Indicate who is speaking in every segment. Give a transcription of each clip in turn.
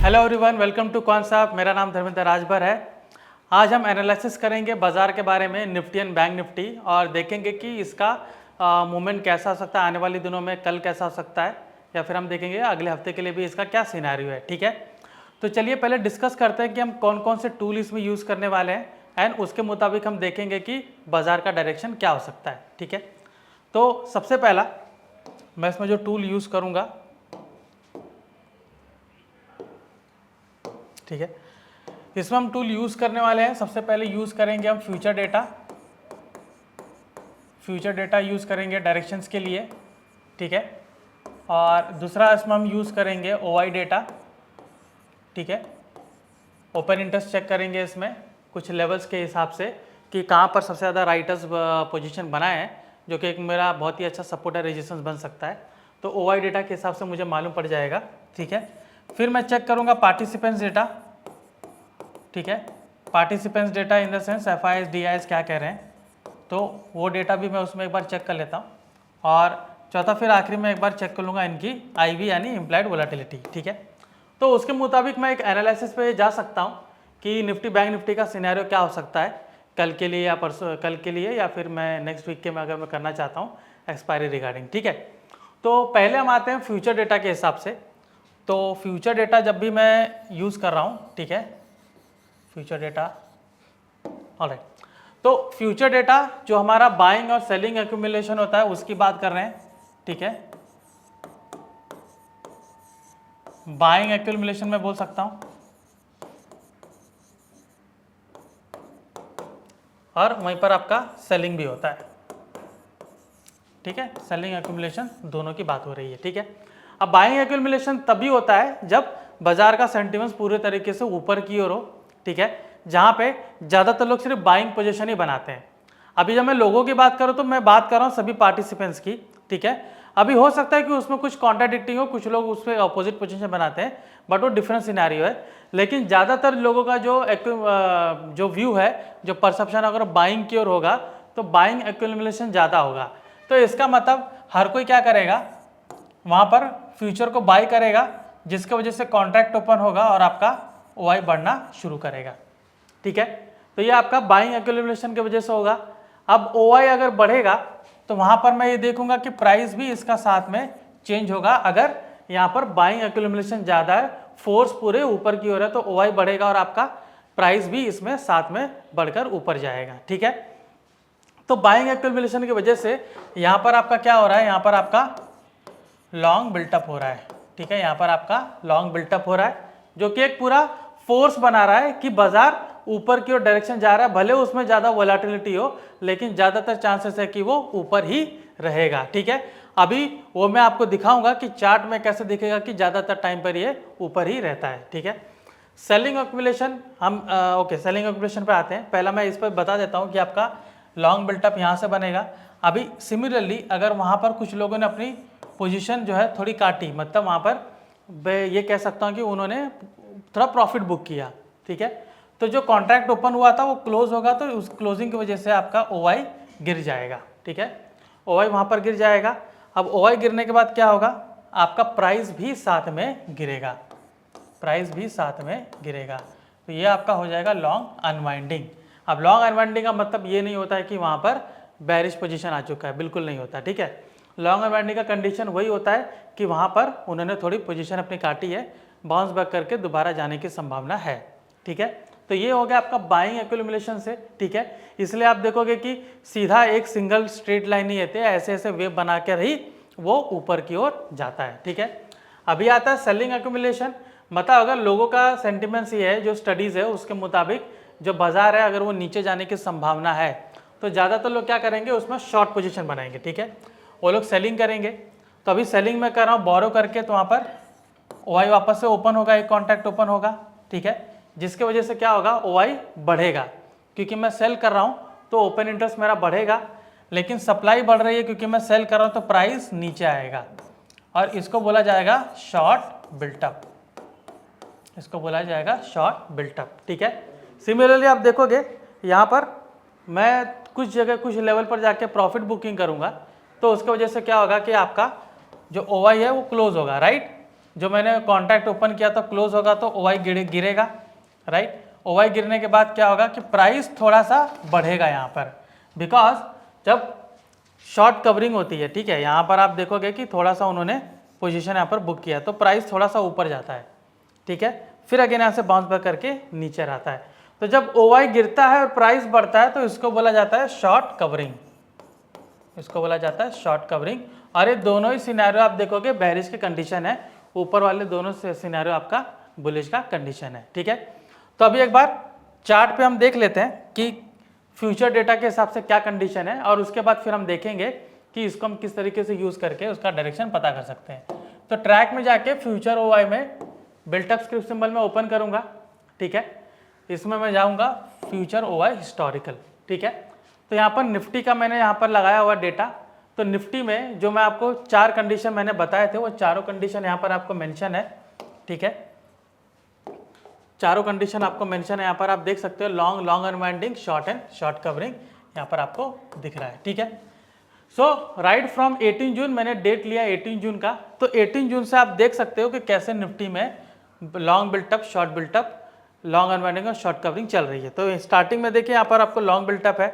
Speaker 1: Hello everyone, welcome to कौन साहब। मेरा नाम धर्मेंद्र राजभर है। आज हम एनालिसिस करेंगे बाज़ार के बारे में, निफ्टी एंड बैंक निफ्टी, और देखेंगे कि इसका मूवमेंट कैसा हो सकता है आने वाले दिनों में, कल कैसा हो सकता है, या फिर हम देखेंगे अगले हफ्ते के लिए भी इसका क्या सिनेरियो है। ठीक है, तो चलिए पहले डिस्कस करते हैं कि हम कौन कौन से टूल इसमें यूज़ करने वाले हैं, एंड उसके मुताबिक हम देखेंगे कि बाज़ार का डायरेक्शन क्या हो सकता है। ठीक है, तो सबसे पहला मैं इसमें जो टूल यूज़ करूँगा, ठीक है, इसमें हम टूल यूज़ करने वाले हैं। सबसे पहले यूज़ करेंगे हम फ्यूचर डेटा यूज़ करेंगे डायरेक्शंस के लिए। ठीक है, और दूसरा इसमें हम यूज़ करेंगे ओआई डेटा। ठीक है, ओपन इंटरेस्ट चेक करेंगे इसमें कुछ लेवल्स के हिसाब से कि कहाँ पर सबसे ज़्यादा राइटर्स पोजीशन बनाए हैं, जो कि एक मेरा बहुत ही अच्छा सपोर्ट है, रेजिस्टेंस बन सकता है। तो ओआई डेटा के हिसाब से मुझे मालूम पड़ जाएगा। ठीक है, फिर मैं चेक करूँगा पार्टिसिपेंट्स डेटा। ठीक है, participants data in the sense FIs DIs क्या कह रहे हैं, तो वो डेटा भी मैं उसमें एक बार चेक कर लेता हूँ। और चौथा फिर आखिरी में एक बार चेक कर लूँगा इनकी IV यानी इम्प्लाइड वोलेटिलिटी। ठीक है, तो उसके मुताबिक मैं एक एनालिसिस पे जा सकता हूँ कि निफ्टी बैंक निफ्टी का सिनेरियो क्या हो सकता है कल के लिए या परसों, कल के लिए या फिर मैं नेक्स्ट वीक के में अगर मैं करना चाहता हूँ एक्सपायरी रिगार्डिंग। ठीक है, तो पहले हम आते हैं फ्यूचर डेटा के हिसाब से। तो फ्यूचर डेटा जब भी मैं यूज़ कर रहा हूँ, ठीक है, फ्यूचर डेटा, ऑलराइट, तो फ्यूचर डेटा जो हमारा बाइंग और सेलिंग एक्यूमुलेशन होता है उसकी बात कर रहे हैं। ठीक है, बाइंग एक्यूमुलेशन में बोल सकता हूं, और वहीं पर आपका सेलिंग भी होता है। ठीक है, सेलिंग एक्यूमुलेशन दोनों की बात हो रही है। ठीक है, अब बाइंग एक्यूमुलेशन तभी होता है जब बाजार का सेंटिमेंट्स पूरे तरीके से ऊपर की ओर हो। ठीक है, जहां पे ज़्यादातर लोग सिर्फ बाइंग पोजीशन ही बनाते हैं। अभी जब मैं लोगों की बात करूं तो मैं बात कर रहा हूं सभी पार्टिसिपेंट्स की। ठीक है, अभी हो सकता है कि उसमें कुछ कॉन्ट्राडिक्टिंग हो, कुछ लोग उसमें अपोजिट पोजीशन बनाते हैं, बट वो डिफरेंट सिनेरियो है। लेकिन ज़्यादातर लोगों का जो व्यू है, जो परसेप्शन अगर बाइंग की ओर होगा तो बाइंग एक्यूमुलेशन ज़्यादा होगा। तो इसका मतलब हर कोई क्या करेगा, वहाँ पर फ्यूचर को बाई करेगा, जिसकी वजह से कॉन्ट्रैक्ट ओपन होगा और आपका OI बढ़ना शुरू करेगा। ठीक है, तो ये आपका बाइंग एक्यूमुलेशन की वजह से होगा। अब OI अगर बढ़ेगा तो वहाँ पर मैं ये देखूंगा कि प्राइस भी इसका साथ में चेंज होगा। अगर यहाँ पर बाइंग एक्यूमुलेशन ज़्यादा है, फोर्स पूरे ऊपर की ओर है, तो OI बढ़ेगा और आपका प्राइस भी इसमें साथ में बढ़कर ऊपर जाएगा। ठीक है, तो बाइंग एक्यूमुलेशन की वजह से यहाँ पर आपका क्या हो रहा है, यहाँ पर आपका लॉन्ग बिल्टअप हो रहा है। ठीक है, यहाँ पर आपका लॉन्ग बिल्टअप हो रहा है, जो कि एक पूरा फोर्स बना रहा है कि बाजार ऊपर की ओर डायरेक्शन जा रहा है। भले उसमें ज़्यादा वोलेटिलिटी हो, लेकिन ज़्यादातर चांसेस है कि वो ऊपर ही रहेगा। ठीक है, अभी वो मैं आपको दिखाऊंगा कि चार्ट में कैसे दिखेगा कि ज़्यादातर टाइम पर ये ऊपर ही रहता है। ठीक है, सेलिंग एक्यूमुलेशन हम ओके, सेलिंग एक्यूमुलेशन पर आते हैं। पहला मैं इस पर बता देता हूँ कि आपका लॉन्ग बिल्टअप यहाँ से बनेगा। अभी सिमिलरली अगर वहाँ पर कुछ लोगों ने अपनी पोजीशन जो है थोड़ी काटी, मतलब वहाँ पर ये कह सकता हूँ कि उन्होंने थोड़ा प्रॉफिट बुक किया। ठीक है, तो जो कॉन्ट्रैक्ट ओपन हुआ था वो क्लोज होगा, तो उस क्लोजिंग की वजह से आपका OI गिर जाएगा। ठीक है, OI वहाँ पर गिर जाएगा। अब OI गिरने के बाद क्या होगा, आपका प्राइस भी साथ में गिरेगा, प्राइस भी साथ में गिरेगा। तो ये आपका हो जाएगा लॉन्ग अनवाइंडिंग। अब लॉन्ग अनवाइंडिंग का मतलब ये नहीं होता है कि वहाँ पर बेरिश पोजीशन आ चुका है, बिल्कुल नहीं होता। ठीक है, लॉन्ग अनवाइंडिंग का कंडीशन वही होता है कि वहाँ पर उन्होंने थोड़ी पोजीशन अपनी काटी है, बाउंस बैक करके दोबारा जाने की संभावना है। ठीक है, तो ये हो गया आपका बाइंग एक्यूमुलेशन से। ठीक है, इसलिए आप देखोगे कि सीधा एक सिंगल स्ट्रेट लाइन नहीं रहती है, ऐसे ऐसे वेव बना कर ही वो ऊपर की ओर जाता है। ठीक है, अभी आता है सेलिंग एक्यूमुलेशन। मतलब अगर लोगों का सेंटिमेंट्स ये है, जो स्टडीज़ है उसके मुताबिक जो बाजार है अगर वो नीचे जाने की संभावना है, तो ज़्यादातर लोग क्या करेंगे, उसमें शॉर्ट पोजीशन बनाएंगे। ठीक है, वो लोग सेलिंग करेंगे। तो अभी सेलिंग में कर रहा हूँ बोरो करके, तो वहाँ पर OI वापस से ओपन होगा, एक कॉन्ट्रैक्ट ओपन होगा। ठीक है, जिसके वजह से क्या होगा, OI बढ़ेगा, क्योंकि मैं सेल कर रहा हूँ तो ओपन इंटरेस्ट मेरा बढ़ेगा, लेकिन सप्लाई बढ़ रही है क्योंकि मैं सेल कर रहा हूँ, तो प्राइस नीचे आएगा, और इसको बोला जाएगा शॉर्ट बिल्टअप, इसको बोला जाएगा शॉर्ट बिल्टअप। ठीक है, सिमिलरली आप देखोगे यहाँ पर मैं कुछ जगह कुछ लेवल पर जाके प्रॉफिट बुकिंग करूँगा, तो उसकी वजह से क्या होगा कि आपका जो OI है वो क्लोज होगा, राइट। जो मैंने कॉन्ट्रैक्ट ओपन किया तो क्लोज होगा तो OI गिरेगा, राइट। OI गिरने के बाद क्या होगा कि प्राइस थोड़ा सा बढ़ेगा यहाँ पर, बिकॉज जब शॉर्ट कवरिंग होती है, ठीक है, यहाँ पर आप देखोगे कि थोड़ा सा उन्होंने पोजीशन यहाँ पर बुक किया तो प्राइस थोड़ा सा ऊपर जाता है, ठीक है, फिर अगेन यहाँ से बाउंस बैक करके नीचे आता है। तो जब OI गिरता है और प्राइस बढ़ता है तो इसको बोला जाता है शॉर्ट कवरिंग, इसको बोला जाता है शॉर्ट कवरिंग। और ये दोनों ही सिनेरियो आप देखोगे बेरिश की कंडीशन है, ऊपर वाले दोनों सिनेरियो आपका बुलिश का कंडीशन है, ठीक है। तो अभी एक बार चार्ट पे हम देख लेते हैं कि फ्यूचर डेटा के हिसाब से क्या कंडीशन है, और उसके बाद फिर हम देखेंगे कि इसको हम किस तरीके से यूज करके उसका डायरेक्शन पता कर सकते हैं। तो ट्रैक में जाके फ्यूचर OI में बिल्टअप स्क्रिप्ट सिंबल में ओपन करूंगा, ठीक है, इसमें मैं जाऊंगा फ्यूचर OI हिस्टोरिकल, ठीक है। तो यहाँ पर निफ्टी का मैंने यहाँ पर लगाया हुआ डेटा, तो निफ्टी में जो मैं आपको 4 कंडीशन मैंने बताए थे वो चारों कंडीशन यहाँ पर आपको मेंशन है, ठीक है, चारों कंडीशन आपको मेंशन है यहाँ पर, आप देख सकते हो long unwinding, short and short covering यहाँ पर आपको दिख रहा है, ठीक है। सो राइट फ्रॉम 18 जून मैंने डेट लिया 18 जून का, तो 18 जून से आप देख सकते हो कि कैसे निफ्टी में long built up, short built up, long unwinding और शॉर्ट कवरिंग चल रही है। तो स्टार्टिंग में देखिए यहाँ पर आपको लॉन्ग बिल्टअप है,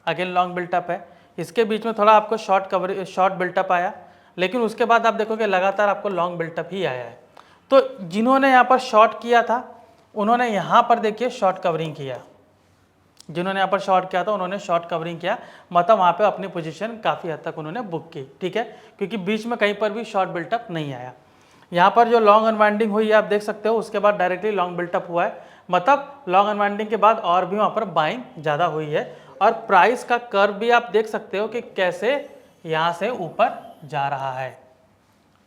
Speaker 1: अगेन लॉन्ग बिल्टअप है, इसके बीच में थोड़ा आपको शॉर्ट बिल्टअप आया, लेकिन उसके बाद आप देखोगे लगातार आपको लॉन्ग बिल्टअप ही आया है। तो जिन्होंने यहाँ पर शॉर्ट किया था उन्होंने यहाँ पर देखिए शॉर्ट कवरिंग किया, जिन्होंने यहाँ पर शॉर्ट किया था उन्होंने शॉर्ट कवरिंग किया, मतलब वहाँ पे अपनी पोजीशन काफ़ी हद तक उन्होंने बुक की, ठीक है, क्योंकि बीच में कहीं पर भी शॉर्ट बिल्टअप नहीं आया। यहाँ पर जो लॉन्ग अनवाइंडिंग हुई है आप देख सकते हो, उसके बाद डायरेक्टली लॉन्ग बिल्टअप हुआ है, मतलब लॉन्ग अनवाइंडिंग के बाद और भी वहाँ पर बाइंग ज़्यादा हुई है। और प्राइस का कर्व भी आप देख सकते हो कि कैसे यहाँ से ऊपर जा रहा है,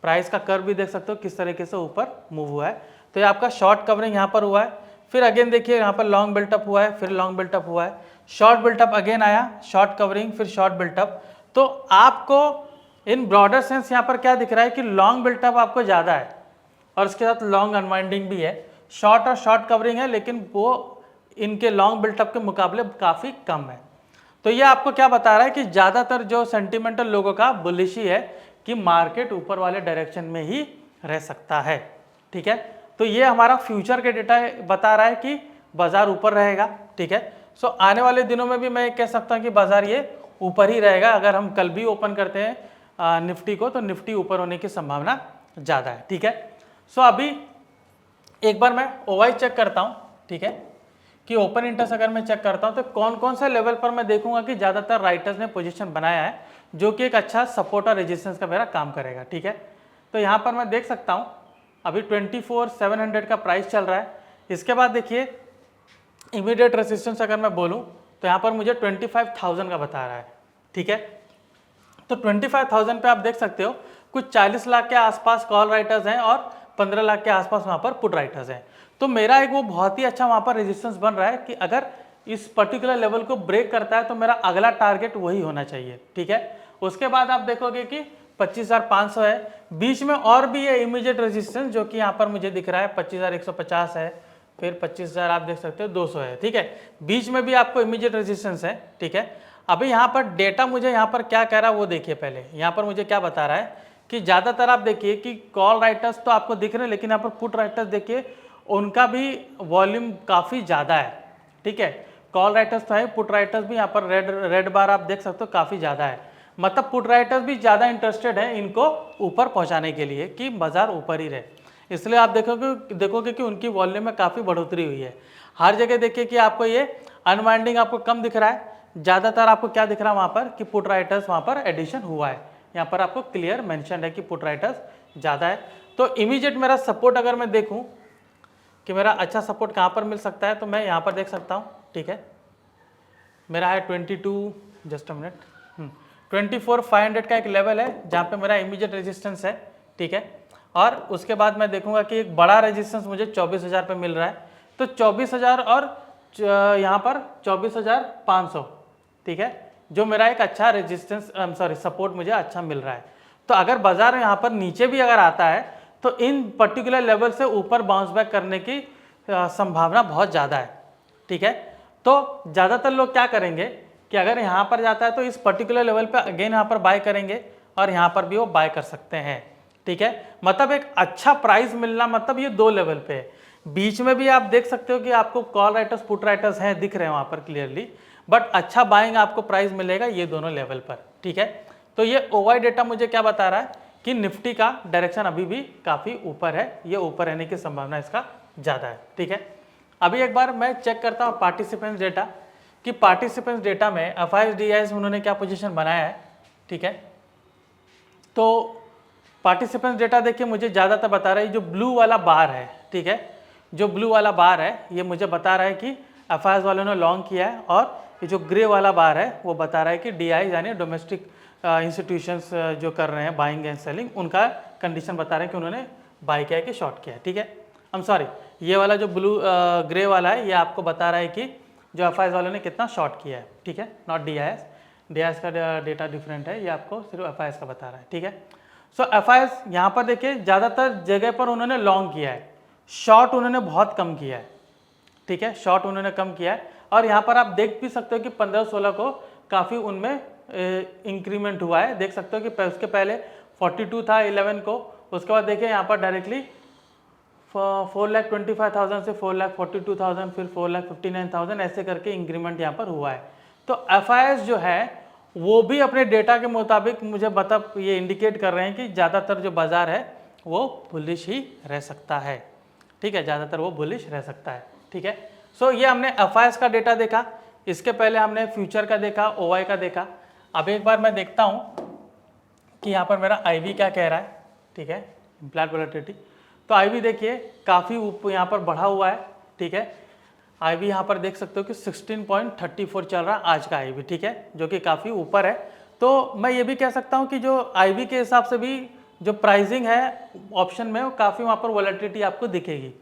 Speaker 1: प्राइस का कर्व भी देख सकते हो किस तरीके से ऊपर मूव हुआ है। तो ये आपका शॉर्ट कवरिंग यहाँ पर हुआ है, फिर अगेन देखिए यहाँ पर लॉन्ग बिल्टअप हुआ है, फिर लॉन्ग बिल्टअप हुआ है, शॉर्ट बिल्टअप अगेन आया, शॉर्ट कवरिंग, फिर शॉर्ट बिल्टअप। तो आपको इन ब्रॉडर सेंस यहाँ पर क्या दिख रहा है कि लॉन्ग बिल्टअप आपको ज़्यादा है और उसके साथ लॉन्ग अनवाइंडिंग भी है, शॉर्ट और शॉर्ट कवरिंग है, लेकिन वो इनके लॉन्ग बिल्टअप के मुकाबले काफ़ी कम है। तो ये आपको क्या बता रहा है कि ज़्यादातर जो सेंटिमेंटल लोगों का बुलिश ही है कि मार्केट ऊपर वाले डायरेक्शन में ही रह सकता है, ठीक है। तो ये हमारा फ्यूचर के डेटा बता रहा है कि बाजार ऊपर रहेगा, ठीक है। सो आने वाले दिनों में भी मैं कह सकता हूँ कि बाजार ये ऊपर ही रहेगा। अगर हम कल भी ओपन करते हैं निफ्टी को तो निफ्टी ऊपर होने की संभावना ज़्यादा है, ठीक है। सो अभी एक बार मैं OI चेक करता हूँ, ठीक है, कि ओपन इंटरेस्ट अगर मैं चेक करता हूँ तो कौन कौन से लेवल पर मैं देखूंगा कि ज़्यादातर राइटर्स ने पोजीशन बनाया है जो कि एक अच्छा सपोर्ट और रेजिस्टेंस का मेरा काम करेगा, ठीक है। तो यहाँ पर मैं देख सकता हूँ अभी 24,700 का प्राइस चल रहा है। इसके बाद देखिए इमीडिएट रेजिस्टेंस अगर मैं बोलूँ तो यहाँ पर मुझे 25,000 का बता रहा है, ठीक है। तो 25,000 पे आप देख सकते हो कुछ 40 लाख के आसपास कॉल राइटर्स हैं और 15 लाख के आसपास वहाँ पर पुट राइटर्स हैं। तो मेरा एक वो बहुत ही अच्छा वहाँ पर रेजिस्टेंस बन रहा है कि अगर इस पर्टिकुलर लेवल को ब्रेक करता है तो मेरा अगला टारगेट वही होना चाहिए, ठीक है। उसके बाद आप देखोगे कि 25,500 है, बीच में और भी है इमीडिएट रेजिस्टेंस जो कि यहाँ पर मुझे दिख रहा है 25,150 है, फिर 25,000 आप देख सकते हो 200 है, ठीक है। बीच में भी आपको इमीडिएट रेजिस्टेंस है, ठीक है। अभी यहाँ पर डेटा मुझे यहाँ पर क्या कह रहा है वो देखिए, पहले यहाँ पर मुझे क्या बता रहा है कि ज़्यादातर आप देखिए कि कॉल राइटर्स तो आपको दिख रहे हैं, लेकिन यहाँ पर पुट राइटर्स देखिए उनका भी वॉल्यूम काफ़ी ज़्यादा है, ठीक है। कॉल राइटर्स तो है, पुट राइटर्स भी यहाँ पर रेड बार आप देख सकते हो काफ़ी ज़्यादा है, मतलब पुट राइटर्स भी ज़्यादा इंटरेस्टेड है इनको ऊपर पहुँचाने के लिए कि बाजार ऊपर ही रहे। इसलिए आप देखोगे कि उनकी वॉल्यूम में काफ़ी बढ़ोतरी हुई है। हर जगह देखिए कि आपको ये अनवाइंडिंग आपको कम दिख रहा है, ज़्यादातर आपको क्या दिख रहा है वहाँ पर कि पुट राइटर्स वहाँ पर एडिशन हुआ है। यहाँ पर आपको क्लियर मेंशन है कि पुट राइटर्स ज़्यादा है। तो इमीडिएट मेरा सपोर्ट अगर मैं देखूँ कि मेरा अच्छा सपोर्ट कहाँ पर मिल सकता है तो मैं यहाँ पर देख सकता हूँ, ठीक है। मेरा है 24,500 का एक लेवल है जहाँ पे मेरा इमीडिएट रेजिस्टेंस है, ठीक है। और उसके बाद मैं देखूंगा कि एक बड़ा रेजिस्टेंस मुझे 24,000 पे मिल रहा है, तो 24,000 और यहाँ पर 24,500, ठीक है, जो मेरा एक अच्छा रेजिस्टेंस सपोर्ट मुझे अच्छा मिल रहा है। तो अगर बाजार यहाँ पर नीचे भी अगर आता है तो इन पर्टिकुलर लेवल से ऊपर बाउंस बैक करने की संभावना बहुत ज़्यादा है, ठीक है। तो ज़्यादातर लोग क्या करेंगे कि अगर यहाँ पर जाता है तो इस पर्टिकुलर लेवल पे अगेन यहाँ पर बाय करेंगे और यहाँ पर भी वो बाय कर सकते हैं, ठीक ठीक है, मतलब एक अच्छा प्राइस मिलना मतलब ये दो लेवल पे है। बीच में भी आप देख सकते हो कि आपको कॉल राइटर्स पुट राइटर्स हैं, दिख रहे हैं वहाँ पर क्लियरली, बट अच्छा बाइंग आपको प्राइस मिलेगा ये दोनों लेवल पर, ठीक है। तो ये OI डेटा मुझे क्या बता रहा है कि निफ्टी का डायरेक्शन अभी भी काफ़ी ऊपर है, ये ऊपर रहने की संभावना इसका ज़्यादा है, ठीक है। अभी एक बार मैं चेक करता हूँ पार्टिसिपेंट्स डेटा, कि पार्टिसिपेंट्स डेटा में FIs DIs उन्होंने क्या पोजीशन बनाया है, ठीक है। तो पार्टिसिपेंट्स डेटा देखिए मुझे ज़्यादातर बता रहा है जो ब्लू वाला बार है, ठीक है, जो ब्लू वाला बार है ये मुझे बता रहा है कि FIs वालों ने लॉन्ग किया है, और ये जो ग्रे वाला बार है वो बता रहा है कि DIs यानी डोमेस्टिक इंस्टीट्यूशंस जो कर रहे हैं बाइंग एंड सेलिंग, उनका कंडीशन बता रहे हैं कि उन्होंने बाई किया है कि शॉर्ट किया है, ठीक है। I'm सॉरी, ये वाला जो ब्लू ग्रे वाला है ये आपको बता रहा है कि जो FIs वालों ने कितना शॉर्ट किया है, ठीक है, नॉट DIs का डेटा डिफरेंट है, ये आपको सिर्फ FIs का बता रहा है, ठीक है। सो FIs यहाँ पर देखिए ज़्यादातर जगह पर उन्होंने लॉन्ग किया है, शॉर्ट उन्होंने बहुत कम किया है, ठीक है, शॉर्ट उन्होंने कम किया है। और यहाँ पर आप देख भी सकते हो कि 15-16 को काफ़ी उनमें इंक्रीमेंट हुआ है, देख सकते हो कि उसके पहले 42 था 11 को, उसके बाद देखिए यहाँ पर डायरेक्टली 4,25,000 से 4,42,000, फिर 4,59,000 ऐसे करके इंक्रीमेंट यहाँ पर हुआ है। तो FIs जो है वो भी अपने डेटा के मुताबिक मुझे ये इंडिकेट कर रहे हैं कि ज़्यादातर जो बाज़ार है वो बुलिश ही रह सकता है, ठीक है, ज़्यादातर वो बुलिश रह सकता है, ठीक है। सो ये हमने FIs का डेटा देखा, इसके पहले हमने फ्यूचर का देखा, OI का देखा। अब एक बार मैं देखता हूँ कि यहाँ पर मेरा IV क्या कह रहा है, ठीक है, इम्प्लाइड वोलेटिलिटी। तो IV देखिए काफ़ी ऊपर यहाँ पर बढ़ा हुआ है, ठीक है। IV यहाँ पर देख सकते हो कि 16.34 चल रहा है आज का IV, ठीक है, जो कि काफ़ी ऊपर है। तो मैं ये भी कह सकता हूँ कि जो IV के हिसाब से भी जो प्राइसिंग है ऑप्शन में वो काफ़ी वहाँ पर वोलेटिलिटी आपको दिखेगी।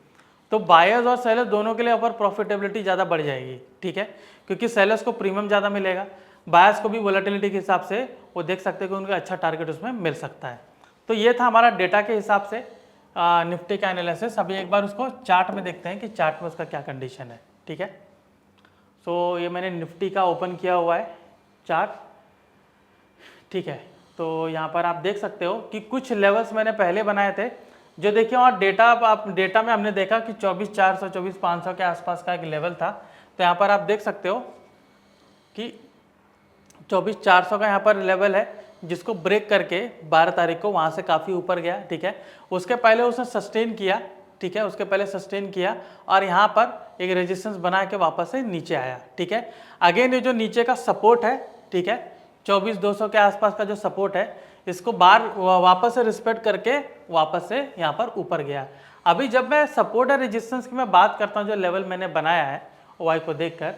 Speaker 1: तो बायर्स और सेलर्स दोनों के लिए यहाँ पर प्रॉफिटेबिलिटी ज़्यादा बढ़ जाएगी, ठीक है, क्योंकि सेलर्स को प्रीमियम ज़्यादा मिलेगा, बायर्स को भी वोलेटिलिटी के हिसाब से वो देख सकते हैं कि उनका अच्छा टारगेट उसमें मिल सकता है। तो ये था हमारा डेटा के हिसाब से निफ्टी का एनालिसिस। अभी एक बार उसको चार्ट में देखते हैं कि चार्ट में उसका क्या कंडीशन है, ठीक है। सो ये मैंने निफ्टी का ओपन किया हुआ है चार्ट, ठीक है। तो यहाँ पर आप देख सकते हो कि कुछ लेवल्स मैंने पहले बनाए थे जो देखिए, और डेटा में हमने देखा कि 24,400 24,500 के आसपास का एक लेवल था। तो यहाँ पर आप देख सकते हो कि 24,400 का यहाँ पर लेवल है जिसको ब्रेक करके 12 तारीख को वहाँ से काफ़ी ऊपर गया, ठीक है। उसके पहले उसने सस्टेन किया, ठीक है, उसके पहले सस्टेन किया और यहाँ पर एक रेजिस्टेंस बना के वापस से नीचे आया, ठीक है। अगेन ये जो नीचे का सपोर्ट है, ठीक है, 24,200 के आसपास का जो सपोर्ट है, इसको वापस से रिस्पेक्ट करके वापस से यहाँ पर ऊपर गया। अभी जब मैं सपोर्ट और रेजिस्टेंस की मैं बात करता हूँ, जो लेवल मैंने बनाया है OI को देखकर,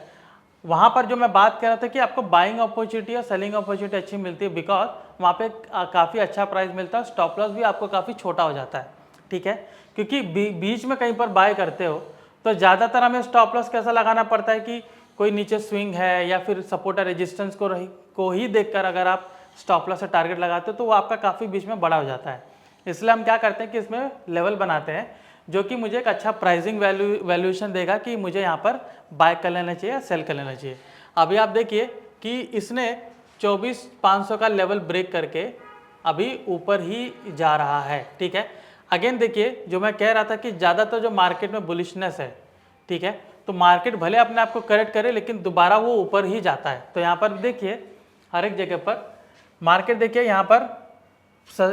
Speaker 1: वहाँ पर जो मैं बात कर रहा था कि आपको बाइंग अपॉर्चुनिटी और सेलिंग अपॉर्चुनिटी अच्छी मिलती है, बिकॉज वहाँ पे काफ़ी अच्छा प्राइस मिलता है, स्टॉप लॉस भी आपको काफ़ी छोटा हो जाता है, ठीक है। क्योंकि बीच में कहीं पर बाय करते हो तो ज़्यादातर हमें स्टॉप लॉस कैसा लगाना पड़ता है कि कोई नीचे स्विंग है या फिर सपोर्ट और रेजिस्टेंस को ही देखकर अगर आप स्टॉप लॉस से टारगेट लगाते हो तो वो आपका काफ़ी बीच में बड़ा हो जाता है। इसलिए हम क्या करते हैं कि इसमें लेवल बनाते हैं जो कि मुझे एक अच्छा प्राइसिंग वैल्यूएशन देगा कि मुझे यहाँ पर बाय कर लेना चाहिए या सेल कर लेना चाहिए। अभी आप देखिए कि इसने 24,500 का लेवल ब्रेक करके अभी ऊपर ही जा रहा है, ठीक है। अगेन देखिए जो मैं कह रहा था कि ज़्यादातर जो मार्केट में बुलिशनेस है, ठीक है, तो मार्केट भले अपने आप को करेक्ट करे लेकिन दोबारा वो ऊपर ही जाता है। तो यहाँ पर देखिए हर एक जगह पर मार्केट देखिए यहाँ पर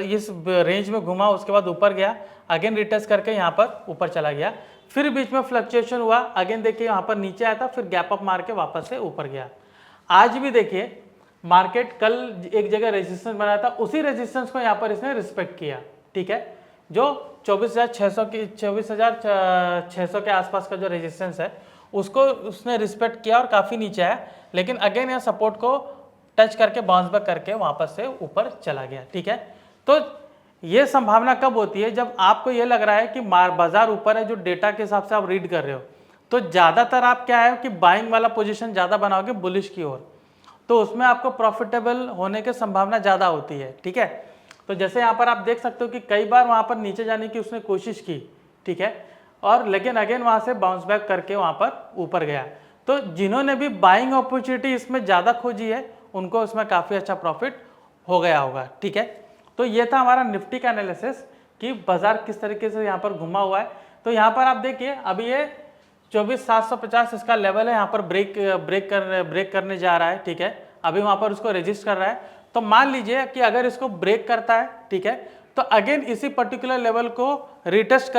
Speaker 1: इस रेंज में घुमा, उसके बाद ऊपर गया, अगेन रिटेस्ट करके यहाँ पर ऊपर चला गया, फिर बीच में फ्लक्चुएशन हुआ, अगेन देखिए यहाँ पर नीचे आया था, फिर गैप अप मार के वापस से ऊपर गया। आज भी देखिए मार्केट कल एक जगह रेजिस्टेंस बनाया था, उसी रेजिस्टेंस को यहाँ पर इसने रिस्पेक्ट किया, ठीक है, जो 24,600 के आसपास का जो रेजिस्टेंस है उसको उसने रिस्पेक्ट किया और काफ़ी नीचे आया, लेकिन अगेन यहाँ सपोर्ट को टच करके बाउंस बैक करके वापस से ऊपर चला गया, ठीक है। तो ये संभावना कब होती है, जब आपको ये लग रहा है कि बाजार ऊपर है, जो डेटा के हिसाब से आप रीड कर रहे हो, तो ज़्यादातर आप क्या है कि बाइंग वाला पोजीशन ज़्यादा बनाओगे बुलिश की ओर, तो उसमें आपको प्रॉफिटेबल होने की संभावना ज़्यादा होती है, ठीक है। तो जैसे यहाँ पर आप देख सकते हो कि कई बार वहाँ पर नीचे जाने की उसने कोशिश की, ठीक है, और लेकिन अगेन वहाँ से बाउंस बैक करके वहाँ पर ऊपर गया। तो जिन्होंने भी बाइंग अपॉर्चुनिटी इसमें ज़्यादा खोजी है उनको उसमें काफ़ी अच्छा प्रॉफिट हो गया होगा, ठीक है। तो ये था हमारा निफ्टी का एनालिसिस कि बाजार किस तरीके से यहाँ पर घुमा हुआ है। तो यहाँ पर आप देखिए अभी ये 24,750 इसका लेवल है, यहाँ पर ब्रेक करने जा रहा है, ठीक है। अभी वहाँ पर उसको रजिस्ट कर रहा है। तो मान लीजिए कि अगर इसको ब्रेक करता है, ठीक है, तो अगेन इसी पर्टिकुलर लेवल को रिटेस्ट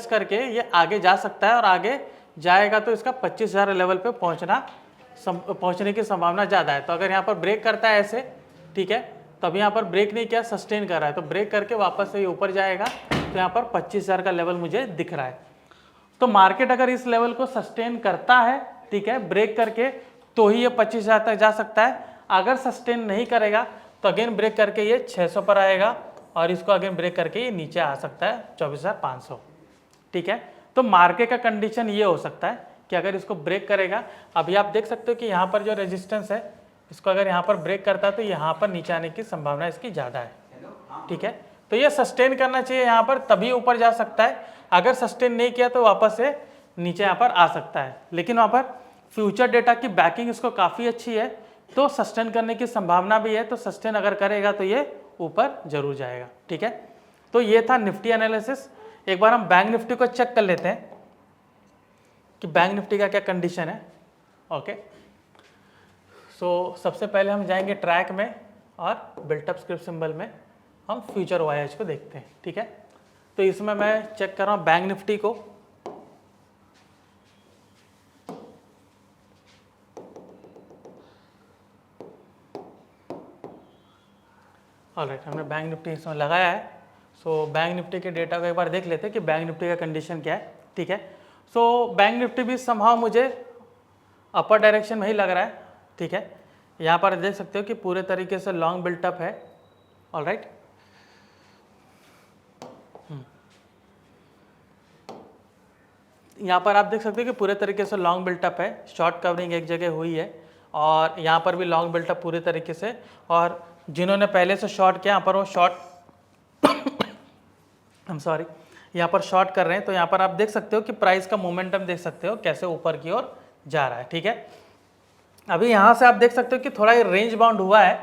Speaker 1: करके ये आगे जा सकता है और आगे जाएगा तो इसका 25,000 लेवल पे पहुंचने की संभावना ज़्यादा है। तो अगर यहाँ पर ब्रेक करता है ऐसे, ठीक है, तो अभी यहाँ पर ब्रेक नहीं किया, सस्टेन कर रहा है, तो ब्रेक करके वापस से ये ऊपर जाएगा तो यहाँ पर 25,000 का लेवल मुझे दिख रहा है। तो मार्केट अगर इस लेवल को सस्टेन करता है, ठीक है, ब्रेक करके, तो ही ये 25,000 तक जा सकता है। अगर सस्टेन नहीं करेगा तो अगेन ब्रेक करके ये 600 पर आएगा और इसको अगेन ब्रेक करके ये नीचे आ सकता है 24,500, ठीक है। तो मार्केट का कंडीशन ये हो सकता है कि अगर इसको ब्रेक करेगा, अभी आप देख सकते हो कि यहाँ पर जो रेजिस्टेंस है इसको अगर यहाँ पर ब्रेक करता है तो यहाँ पर नीचे आने की संभावना इसकी ज़्यादा है, ठीक है। तो ये सस्टेन करना चाहिए यहाँ पर, तभी ऊपर जा सकता है। अगर सस्टेन नहीं किया तो वापस से नीचे यहाँ पर आ सकता है, लेकिन वहाँ पर फ्यूचर डेटा की बैकिंग इसको काफ़ी अच्छी है, तो सस्टेन करने की संभावना भी है। तो सस्टेन अगर करेगा तो ये ऊपर जरूर जाएगा, ठीक है। तो ये था निफ्टी एनालिसिस। एक बार हम बैंक निफ्टी को चेक कर लेते हैं कि बैंक निफ्टी का क्या कंडीशन है। ओके, सो सबसे पहले हम जाएंगे ट्रैक में और बिल्टअप स्क्रिप्ट सिंबल में हम फ्यूचर वाइज को देखते हैं, ठीक है। तो इसमें मैं चेक कर रहा हूँ बैंक निफ्टी को। ऑलराइट, हमने बैंक निफ्टी इसमें लगाया है। सो बैंक निफ्टी के डेटा को एक बार देख लेते हैं कि बैंक निफ्टी का कंडीशन क्या है, ठीक है। सो बैंक निफ्टी भी समहाउ मुझे अपर डायरेक्शन में ही लग रहा है, ठीक है। यहाँ पर देख सकते हो कि पूरे तरीके से लॉन्ग बिल्टअप है, ऑलराइट। यहाँ पर आप देख सकते हो कि पूरे तरीके से लॉन्ग बिल्टअप है, शॉर्ट कवरिंग एक जगह हुई है और यहाँ पर भी लॉन्ग बिल्टअप पूरे तरीके से, और जिन्होंने पहले से शॉर्ट किया यहाँ पर वो शॉर्ट यहाँ पर शॉर्ट कर रहे हैं। तो यहाँ पर आप देख सकते हो कि प्राइस का मोमेंटम देख सकते हो कैसे ऊपर की ओर जा रहा है, ठीक है। अभी यहाँ से आप देख सकते हो कि थोड़ा ये रेंज बाउंड हुआ है,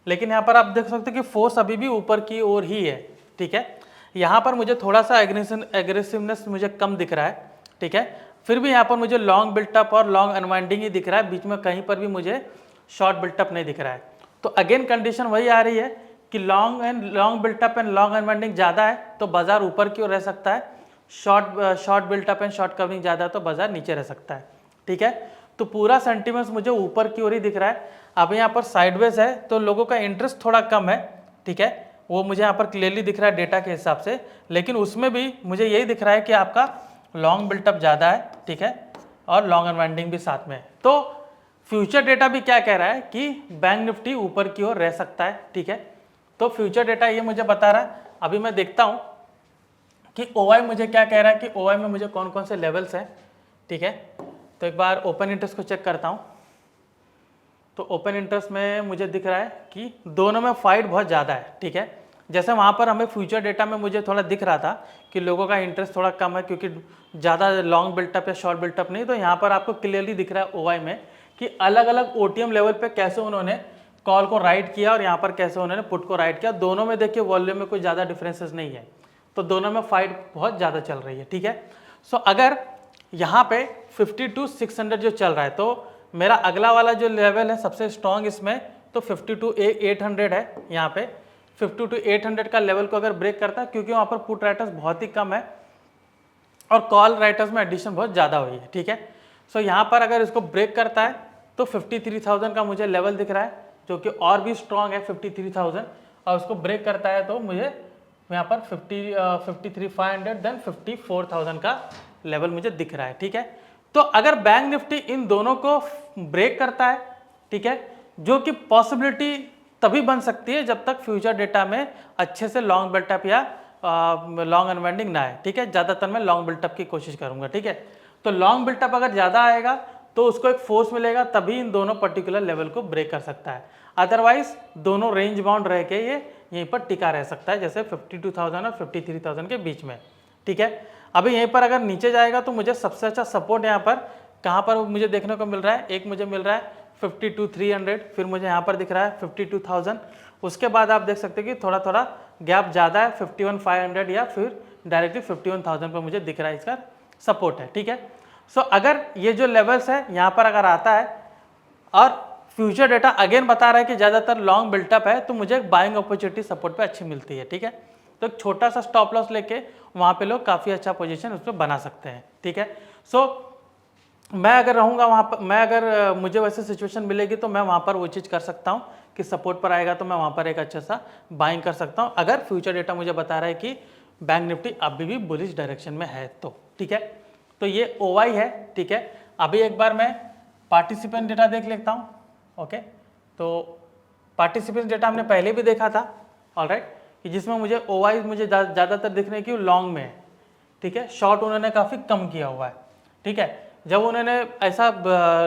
Speaker 1: लेकिन यहाँ पर आप देख सकते हो कि फोर्स अभी भी ऊपर की ओर ही है, ठीक है। यहाँ पर मुझे थोड़ा सा एग्रेसिवनेस मुझे कम दिख रहा है, ठीक है। फिर भी यहाँ पर मुझे लॉन्ग बिल्टअप और लॉन्ग अनवाइंडिंग ही दिख रहा है, बीच में कहीं पर भी मुझे शॉर्ट बिल्टअप नहीं दिख रहा है। तो अगेन कंडीशन वही आ रही है कि long built up and long unwinding ज़्यादा है तो बाजार ऊपर की ओर रह सकता है, short built up and short covering ज़्यादा है तो बाजार नीचे रह सकता है, ठीक है। तो पूरा सेंटीमेंट्स मुझे ऊपर की ओर ही दिख रहा है। अब यहाँ पर साइडवेज है तो लोगों का इंटरेस्ट थोड़ा कम है, ठीक है, वो मुझे यहाँ पर क्लियरली दिख रहा है डेटा के हिसाब से, लेकिन उसमें भी मुझे यही दिख रहा है कि आपका लॉन्ग बिल्टअप ज़्यादा है, ठीक है, और लॉन्ग अनवाइंडिंग भी साथ में है। तो फ्यूचर डेटा भी क्या कह रहा है कि बैंक निफ्टी ऊपर की ओर रह सकता है, ठीक है। तो फ्यूचर डेटा ये मुझे बता रहा है। अभी मैं देखता हूँ कि ओवाई मुझे क्या कह रहा है कि ओवाई में मुझे कौन कौन से लेवल्स हैं, ठीक है। तो एक बार ओपन इंटरेस्ट को चेक करता हूँ। तो ओपन इंटरेस्ट में मुझे दिख रहा है कि दोनों में फाइट बहुत ज़्यादा है, ठीक है। जैसे वहाँ पर हमें फ्यूचर डेटा में मुझे थोड़ा दिख रहा था कि लोगों का इंटरेस्ट थोड़ा कम है क्योंकि ज़्यादा लॉन्ग बिल्टअप या शॉर्ट बिल्टअप नहीं, तो यहाँ पर आपको क्लियरली दिख रहा है ओवाई में कि अलग अलग ओटीएम लेवल पे कैसे उन्होंने कॉल को राइट किया और यहाँ पर कैसे उन्होंने पुट को राइट किया। दोनों में देखिए वॉल्यूम में कोई ज़्यादा डिफरेंसेस नहीं है, तो दोनों में फाइट बहुत ज़्यादा चल रही है, ठीक है। सो अगर यहाँ पे 52,600 जो चल रहा है तो मेरा अगला वाला जो लेवल है सबसे स्ट्रॉन्ग इसमें तो 52,800 है। यहाँ पे 52,800 का लेवल को अगर ब्रेक करता है, क्योंकि वहाँ पर पुट राइटर्स बहुत ही कम है और कॉल राइटर्स में एडिशन बहुत ज़्यादा हुई है, ठीक है। सो यहाँ पर अगर इसको ब्रेक करता है तो 53,000 का मुझे लेवल दिख रहा है जो कि और भी स्ट्रॉन्ग है 53,000, और उसको ब्रेक करता है तो मुझे यहाँ पर 53,500 देन 54,000 का लेवल मुझे दिख रहा है, ठीक है। तो अगर बैंक निफ्टी इन दोनों को ब्रेक करता है, ठीक है, जो कि पॉसिबिलिटी तभी बन सकती है जब तक फ्यूचर डेटा में अच्छे से लॉन्ग बिल्टअप या लॉन्ग अनवाइंडिंग ना आए, ठीक है। ज़्यादातर मैं लॉन्ग बिल्टअप की कोशिश करूँगा, ठीक है। तो लॉन्ग बिल्टअप अगर ज़्यादा आएगा तो उसको एक फोर्स मिलेगा, तभी इन दोनों पर्टिकुलर लेवल को ब्रेक कर सकता है। अदरवाइज दोनों रेंज बाउंड रह के ये यहीं पर टिका रह सकता है, जैसे 52,000 और 53,000 के बीच में, ठीक है। अभी यहीं पर अगर नीचे जाएगा तो मुझे सबसे अच्छा सपोर्ट यहाँ पर कहाँ पर मुझे देखने को मिल रहा है, एक मुझे मिल रहा है 52,300, फिर मुझे यहाँ पर दिख रहा है 52,000 उसके बाद आप देख सकते हैं कि थोड़ा थोड़ा गैप ज़्यादा है, 51,500 या फिर डायरेक्टली 51,000 पर मुझे दिख रहा है इसका सपोर्ट है, ठीक है। सो अगर ये जो लेवल्स है यहाँ पर अगर आता है और फ्यूचर डेटा अगेन बता रहा है कि ज़्यादातर लॉन्ग बिल्टअप है, तो मुझे एक बाइंग अपॉर्चुनिटी सपोर्ट पे अच्छी मिलती है, ठीक है। तो एक छोटा सा स्टॉप लॉस लेके वहाँ पे लोग काफ़ी अच्छा पोजीशन उसमें बना सकते हैं, ठीक है। सो मैं अगर रहूँगा वहाँ पर, मैं अगर मुझे वैसे सिचुएशन मिलेगी तो मैं वहाँ पर वो चीज़ कर सकता हूँ कि सपोर्ट पर आएगा तो मैं वहाँ पर एक अच्छा सा बाइंग कर सकता हूँ, अगर फ्यूचर डेटा मुझे बता रहा है कि बैंक निफ्टी अभी भी बुलिश डायरेक्शन में है तो, ठीक है। तो ये OI है, ठीक है। अभी एक बार मैं पार्टिसिपेंट डेटा देख लेता हूँ, ओके। तो पार्टिसिपेंट डेटा हमने पहले भी देखा था, ऑलराइट, कि जिसमें मुझे OI मुझे ज़्यादातर दिख रहे हैं कि लॉन्ग में है, ठीक है। शॉर्ट उन्होंने काफ़ी कम किया हुआ है, ठीक है। जब उन्होंने ऐसा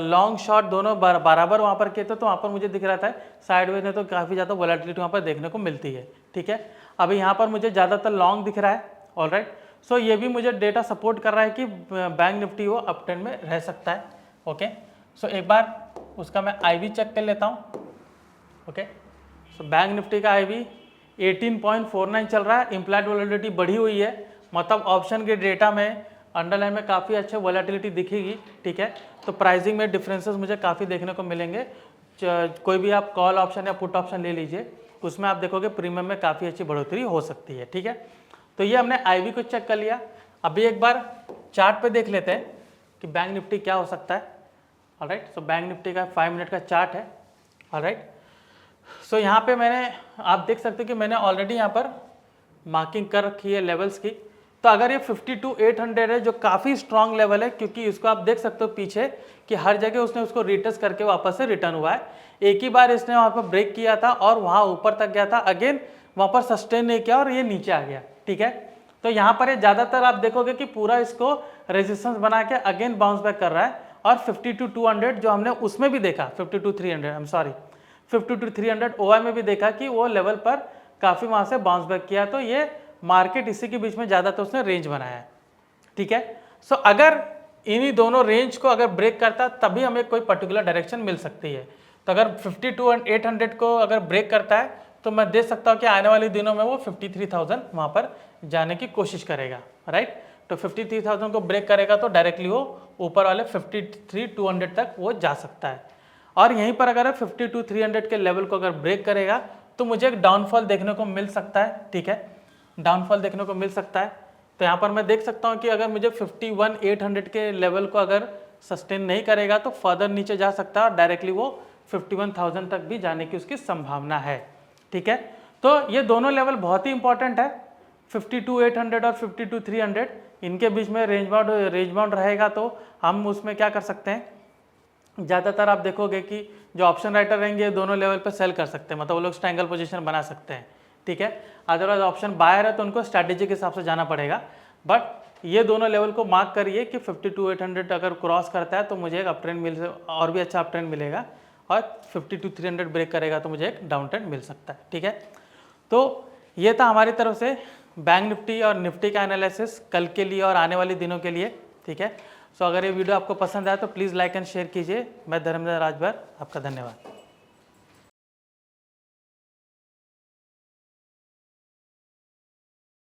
Speaker 1: लॉन्ग शॉर्ट दोनों बराबर वहाँ पर किए थे तो वहाँ पर मुझे दिख रहा था साइडवेज में तो काफ़ी ज़्यादा वोलेटिलिटी वहाँ पर देखने को मिलती है, ठीक है। अभी यहाँ पर मुझे ज़्यादातर लॉन्ग दिख रहा है, ऑलराइट। सो ये भी मुझे डेटा सपोर्ट कर रहा है कि बैंक निफ्टी वो अप ट्रेंड में रह सकता है, ओके। सो एक बार उसका मैं IV चेक कर लेता हूँ, ओके। सो बैंक निफ्टी का IV 18.49 चल रहा है, इम्प्लाइड वोलेटिलिटी बढ़ी हुई है, मतलब ऑप्शन के डेटा में अंडरलाइन में काफ़ी अच्छे वोलेटिलिटी दिखेगी, ठीक है। तो प्राइसिंग में डिफरेंसेस मुझे काफ़ी देखने को मिलेंगे। कोई भी आप कॉल ऑप्शन या पुट ऑप्शन ले लीजिए, उसमें आप देखोगे प्रीमियम में काफ़ी अच्छी बढ़ोतरी हो सकती है, ठीक है। तो ये हमने IV को चेक कर लिया। अभी एक बार चार्ट पे देख लेते हैं कि बैंक निफ्टी क्या हो सकता है, ऑलराइट। सो बैंक निफ्टी का 5 मिनट का चार्ट है, ऑलराइट। सो यहाँ पे मैंने, आप देख सकते हो कि मैंने ऑलरेडी यहाँ पर मार्किंग कर रखी है लेवल्स की। तो अगर ये 52,800 है जो काफ़ी स्ट्रॉन्ग लेवल है, क्योंकि इसको आप देख सकते हो पीछे कि हर जगह उसने उसको रिटेस्ट करके वापस से रिटर्न हुआ है। एक ही बार इसने वहाँ पर ब्रेक किया था और वहाँ ऊपर तक गया था, अगेन वहाँ पर सस्टेन नहीं किया और ये नीचे आ गया, ठीक है। तो यहाँ पर ये ज़्यादातर आप देखोगे कि पूरा इसको रेजिस्टेंस बना के अगेन बाउंस बैक कर रहा है। और 52,200 जो हमने उसमें भी देखा, 52,300 आई एम सॉरी 52,300 OI में भी देखा कि वो लेवल पर काफ़ी वहाँ से बाउंस बैक किया। तो ये मार्केट इसी के बीच में ज़्यादातर उसने रेंज बनाया है, ठीक है। सो अगर इन्हीं दोनों रेंज को अगर ब्रेक करता तभी हमें कोई पर्टिकुलर डायरेक्शन मिल सकती है। तो अगर 52,800 को अगर ब्रेक करता है तो मैं देख सकता हूँ कि आने वाले दिनों में वो 53,000 वहाँ पर जाने की कोशिश करेगा, राइट। तो 53,000 को ब्रेक करेगा तो डायरेक्टली वो ऊपर वाले 53,200 तक वो जा सकता है। और यहीं पर अगर 52,300 के लेवल को अगर ब्रेक करेगा तो मुझे एक डाउनफॉल देखने को मिल सकता है, ठीक है, डाउनफॉल देखने को मिल सकता है। तो यहाँ पर मैं देख सकता हूँ कि अगर मुझे 51,800 के लेवल को अगर सस्टेन नहीं करेगा तो फर्दर नीचे जा सकता है और डायरेक्टली वो 51,000 तक भी जाने की उसकी संभावना है, ठीक है। तो ये दोनों लेवल बहुत ही इंपॉर्टेंट है, 52,800 और 52,300, इनके बीच में रेंज बाउंड रहेगा। तो हम उसमें क्या कर सकते हैं, ज़्यादातर आप देखोगे कि जो ऑप्शन राइटर रहेंगे दोनों लेवल पर सेल कर सकते हैं, मतलब वो लोग स्ट्रैंगल पोजीशन बना सकते हैं, ठीक है। अदरवाइज ऑप्शन बायर है तो उनको स्ट्रैटेजी के हिसाब से जाना पड़ेगा। बट ये दोनों लेवल को मार्क करिए कि 52,800 अगर क्रॉस करता है तो मुझे एक अप ट्रेंड और भी अच्छा अप ट्रेंड मिलेगा, और 52,300 ब्रेक करेगा तो मुझे एक डाउन ट्रेंड मिल सकता है, ठीक है। तो ये था हमारी तरफ से बैंक निफ्टी और निफ्टी का एनालिसिस कल के लिए और आने वाले दिनों के लिए, ठीक है। सो अगर ये वीडियो आपको पसंद आया तो प्लीज़ लाइक एंड शेयर कीजिए। मैं धर्मेंद्र राजभर, आपका धन्यवाद।